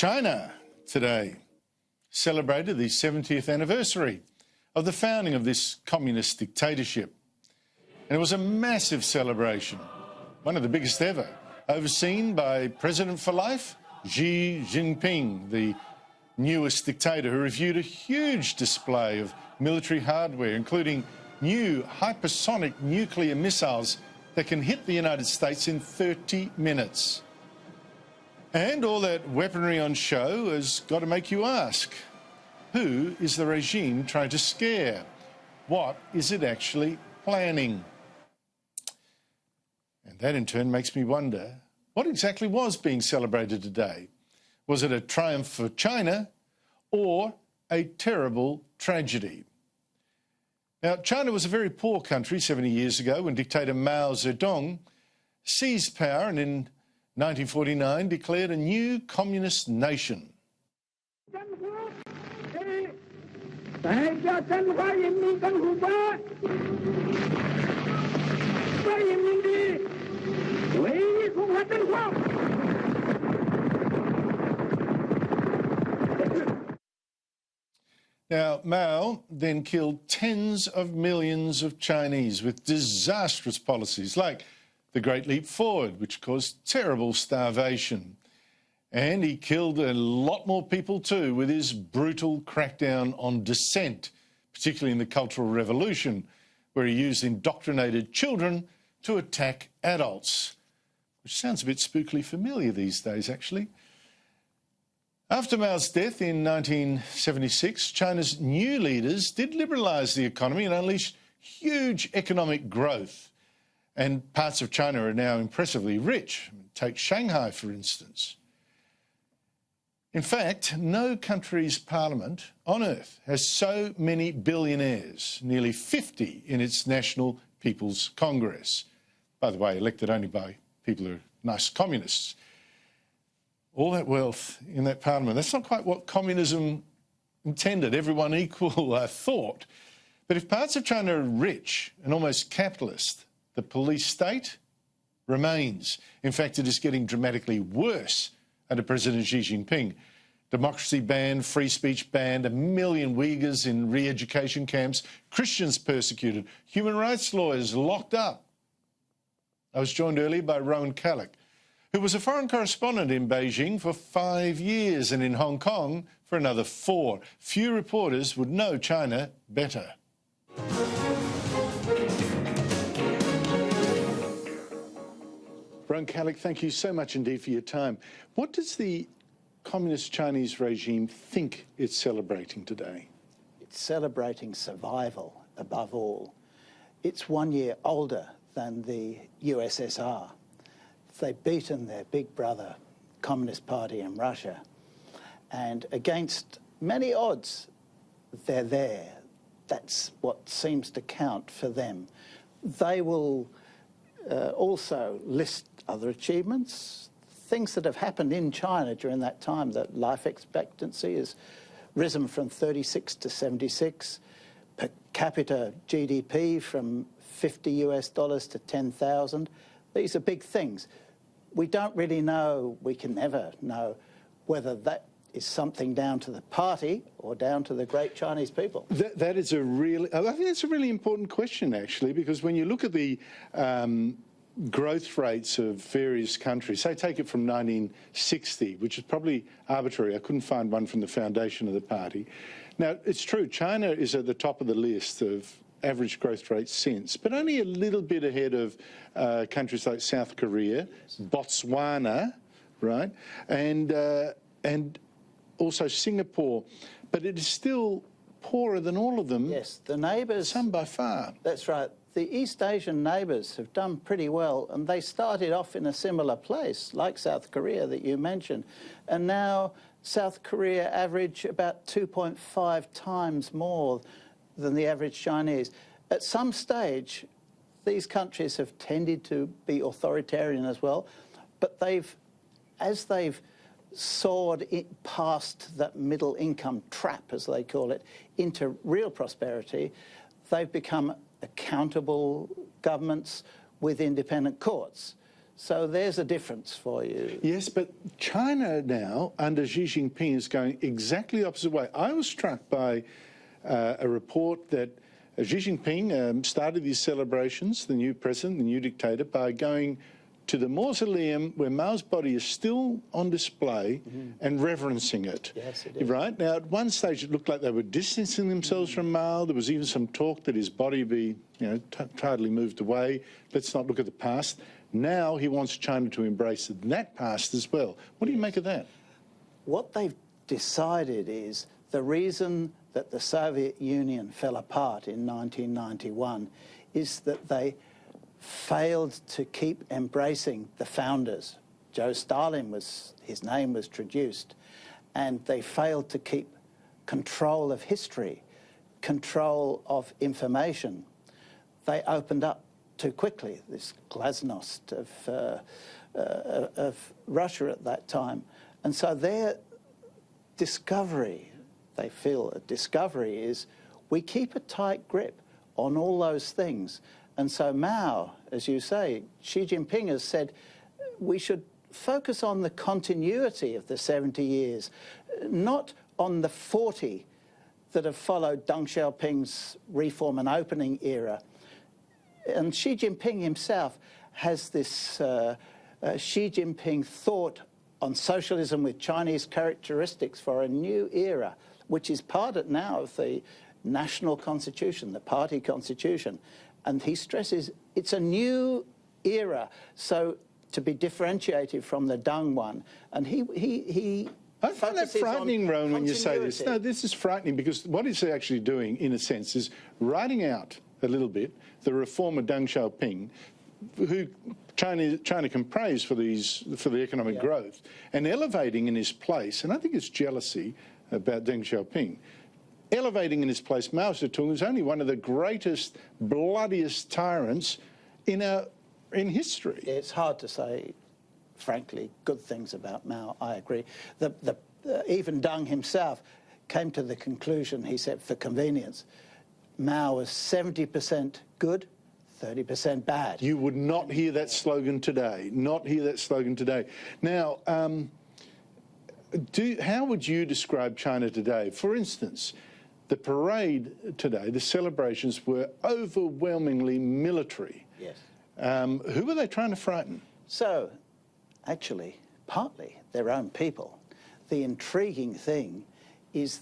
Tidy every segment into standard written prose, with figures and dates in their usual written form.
China today celebrated the 70th anniversary of the founding of this communist dictatorship. And it was a massive celebration, one of the biggest ever, overseen by President for Life, Xi Jinping, the newest dictator, who reviewed a huge display of military hardware, including new hypersonic nuclear missiles that can hit the United States in 30 minutes. And all that weaponry on show has got to make you ask, who is the regime trying to scare? What is it actually planning? And that in turn makes me wonder, what exactly was being celebrated today? Was it a triumph for China or a terrible tragedy? Now, China was a very poor country 70 years ago when dictator Mao Zedong seized power and in 1949 declared a new communist nation. Now, Mao then killed tens of millions of Chinese with disastrous policies like the Great Leap Forward, which caused terrible starvation. And he killed a lot more people too with his brutal crackdown on dissent, particularly in the Cultural Revolution, where he used indoctrinated children to attack adults, which sounds a bit spookily familiar these days, actually. After Mao's death in 1976, China's new leaders did liberalise the economy and unleash huge economic growth. And parts of China are now impressively rich. Take Shanghai, for instance. In fact, no country's parliament on earth has so many billionaires, nearly 50 in its National People's Congress. By the way, elected only by people who are nice communists. All that wealth in that parliament, that's not quite what communism intended, everyone equal thought. But if parts of China are rich and almost capitalist, the police state remains. In fact, it is getting dramatically worse under President Xi Jinping. Democracy banned, free speech banned, 1 million Uyghurs in re-education camps, Christians persecuted, human rights lawyers locked up. I was joined earlier by Rowan Callick, who was a foreign correspondent in Beijing for 5 years and in Hong Kong for another 4. Few reporters would know China better. Rowan Callick, thank you so much indeed for your time. What does the Communist Chinese regime think it's celebrating today? It's celebrating survival above all. It's 1 year older than the USSR. They've beaten their big brother, Communist Party in Russia. And against many odds, they're there. That's what seems to count for them. They will also list other achievements, things that have happened in China during that time. That life expectancy has risen from 36 to 76, per capita GDP from $50 to 10,000. These are big things. We don't really know, we can never know whether that is something down to the party or down to the great Chinese people. That is a really, I think that's a really important question, actually, because when you look at the growth rates of various countries, say take it from 1960, which is probably arbitrary. I couldn't find one from the foundation of the party. Now, it's true, China is at the top of the list of average growth rates since, but only a little bit ahead of countries like South Korea, Botswana, right, and also Singapore. But it is still poorer than all of them. Yes, the neighbours. Some by far. That's right. The East Asian neighbours have done pretty well, and they started off in a similar place, like South Korea that you mentioned. And now South Korea average about 2.5 times more than the average Chinese. At some stage, these countries have tended to be authoritarian as well, but as they've soared past that middle income trap, as they call it, into real prosperity, they've become accountable governments with independent courts. So there's a difference for you. Yes, but China now, under Xi Jinping, is going exactly the opposite way. I was struck by a report that Xi Jinping started these celebrations, the new president, the new dictator, by going to the mausoleum where Mao's body is still on display and reverencing it. Yes, it is. Right? Now, at one stage, it looked like they were distancing themselves from Mao. There was even some talk that his body be, totally moved away. Let's not look at the past. Now he wants China to embrace that past as well. What do you make of that? What they've decided is the reason that the Soviet Union fell apart in 1991 is that they failed to keep embracing the founders. Joe Stalin his name was traduced, and they failed to keep control of history, control of information. They opened up too quickly, this glasnost of Russia at that time. And so their discovery, they feel a discovery is, we keep a tight grip on all those things. And so Mao, as you say, Xi Jinping has said, we should focus on the continuity of the 70 years, not on the 40 that have followed Deng Xiaoping's reform and opening era. And Xi Jinping himself has this Xi Jinping thought on socialism with Chinese characteristics for a new era, which is part now of the national constitution, the party constitution. And he stresses it's a new era, so to be differentiated from the Deng one. And he I find that frightening, Rowan, when you say this. No, this is frightening because what it's actually doing, in a sense, is writing out a little bit the reformer Deng Xiaoping, who China can praise for the economic growth, and elevating in his place, and I think it's jealousy about Deng Xiaoping, elevating in his place Mao Zedong, who's only one of the greatest, bloodiest tyrants in history. It's hard to say, frankly, good things about Mao, I agree. Even Deng himself came to the conclusion, he said, for convenience, Mao was 70% good, 30% bad. You would not hear that slogan today, not hear that slogan today. Now, how would you describe China today? For instance, the parade today, the celebrations were overwhelmingly military. Yes. Who were they trying to frighten? So, actually, partly their own people. The intriguing thing is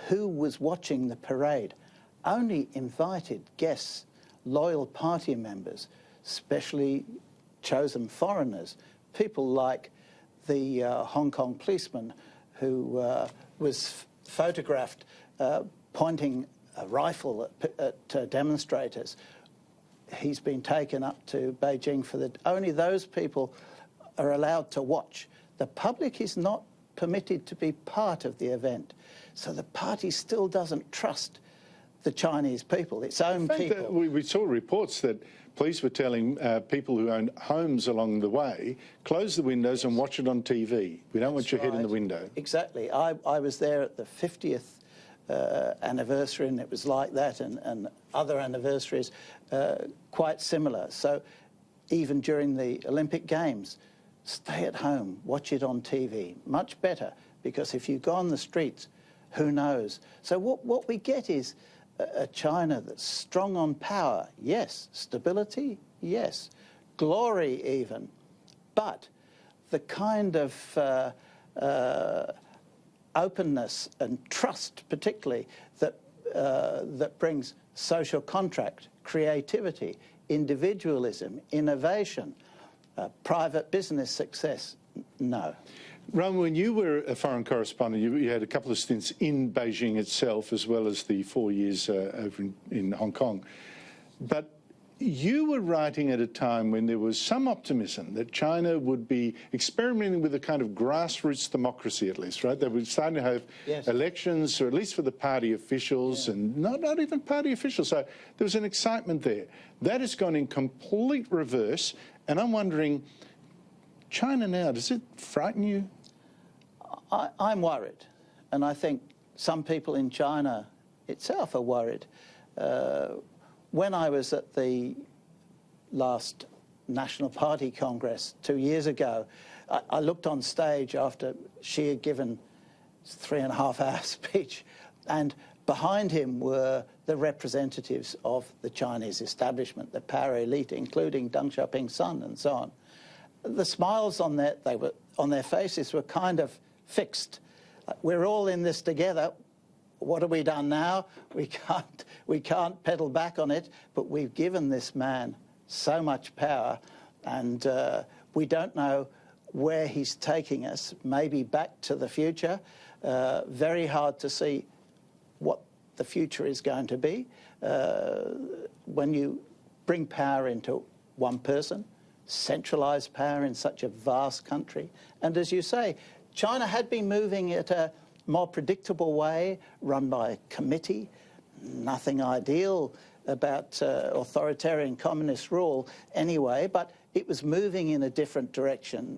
who was watching the parade. Only invited guests, loyal party members, specially chosen foreigners, people like the Hong Kong policeman who was photographed pointing a rifle at demonstrators. He's been taken up to Beijing for only those people are allowed to watch. The public is not permitted to be part of the event. So the party still doesn't trust the Chinese people, its own people. We saw reports that police were telling people who owned homes along the way, close the windows and watch it on TV. We don't want your head in the window. Exactly. I was there at the 50th anniversary, and it was like that, and other anniversaries quite similar. So even during the Olympic Games, stay at home, watch it on TV. Much better, because if you go on the streets, who knows? So what we get is a China that's strong on power, yes. Stability, yes. Glory, even. But the kind of openness and trust, particularly, that brings social contract, creativity, individualism, innovation, private business success, no. Rowan, when you were a foreign correspondent, you had a couple of stints in Beijing itself, as well as the 4 years over in Hong Kong. But you were writing at a time when there was some optimism that China would be experimenting with a kind of grassroots democracy, at least, right? They were starting to have elections, or at least for the party officials, and not even party officials. So there was an excitement there. That has gone in complete reverse, and I'm wondering, China now, does it frighten you? I'm worried, and I think some people in China itself are worried. When I was at the last National Party Congress 2 years ago. I looked on stage after Xi had given his 3.5-hour speech, and behind him were the representatives of the Chinese establishment, the power elite, including Deng Xiaoping's son and so on. The smiles on their faces were kind of fixed. We're all in this together. What have we done now? We can't pedal back on it, but we've given this man so much power, and we don't know where he's taking us, maybe back to the future. Very hard to see what the future is going to be when you bring power into one person, centralise power in such a vast country. And as you say, China had been moving at a more predictable way, run by a committee. Nothing ideal about authoritarian communist rule anyway, but it was moving in a different direction.